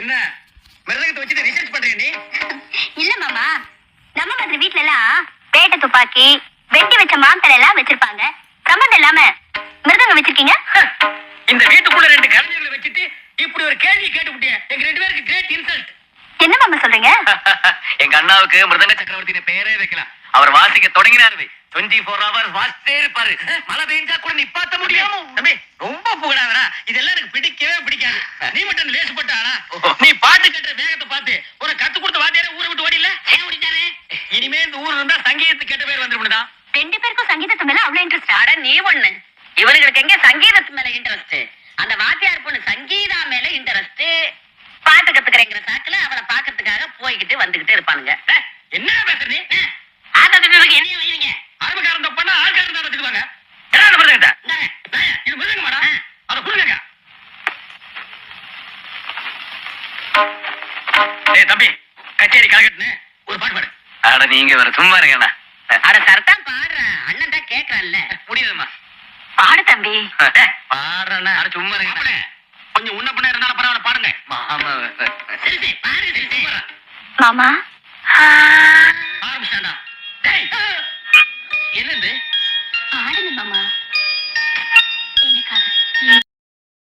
என்ன மிருதங்கத்தை வச்சுட்டு ரிசர்ச் பண்றியா நீ? இல்ல மாமா, நம்ம மாதிரி வீட்ல எல்லாம் பேட்டை துப்பாக்கி வெட்டி வச்ச மாந்தலை எல்லாம் வச்சிருப்பாங்க. சம்பந்தம் இல்லாம மிருதங்கம் வச்சிருக்கீங்க. இந்த வீட்டுக்குள்ள 2 கலைஞர்களை வச்சுட்டு இப்படி ஒரு கேள்வி கேட்டு விட்டிய. எங்க 2 பேருக்கு கிரேட் இன்சல்ட். என்ன மாமா சொல்றீங்க? எங்க அண்ணாவுக்கு மிருதங்க சக்கரவர்த்தின பேரே வைக்கலாம். அவர் வாசிக்க தொடங்கினாரு 24 hours வாசிட்டே இருப்பாரு. மழை பெஞ்சா கூட நிப்பாட்ட முடியாம. தம்பி ரொம்ப புகழாதடா. இதெல்லாம் எனக்கு பிடிக்கவே பிடிக்காது. நீ மட்டும் லேசுப்பட்ட ஆளா? நீ பாட்டு கட்டுற வேகத்தை பார்த்து ஒரு கத்து கொடுத்த வாத்தியாரே ஊரை விட்டு ஓடில. ஏன் ஓடிட்டாரு? இனிமே இந்த ஊர்ல இருந்தா சங்கீதத்துக்கு கெட்ட பேர் வந்துரும்டா. 2 பேருக்கும் சங்கீதத்து மேல அவ்வளவு இன்ட்ரெஸ்ட். அட நீ ஒண்ணு, இவனுக்கு எங்க சங்கீதத்து மேல இன்ட்ரெஸ்ட்? அந்த வாத்தியார் பொண்ணு சங்கீதா மேல இன்ட்ரெஸ்ட். பாட்டு கத்துக்கிறேங்கிற சாக்குல அவளை பாக்கிறதுக்காக போய்கிட்டு வந்துகிட்டு இருப்பானுங்க. என்ன பேசுற நீ? ஆட்டத்துக்கு என்னைய வைங்க. ஆரம்பக்காரன் தப்பானா ஆள்காரன் தான் வச்சுக்குவாங்க. என்ன மிருதங்கட்ட? இது மிருதங்க மாடா. அத கொடுங்க. ஏய் தம்பி, கச்சேரி கலகட்டுன்னு ஒரு பாட்டு பாடு. அட நீங்க வேற சும்மா இருங்கண்ணா. அட சரத்தான் பாடுறேன், அண்ணன் தான் கேக்குறான்ல. முடியுதுமா? பாடு தம்பி. பாடுறேன்னா அட சும்மா இருங்க. கொஞ்சம் உன்ன பண்ண இருந்தாலும் பரவாயில்ல பாடுங்க. சரி பாரு. மாமா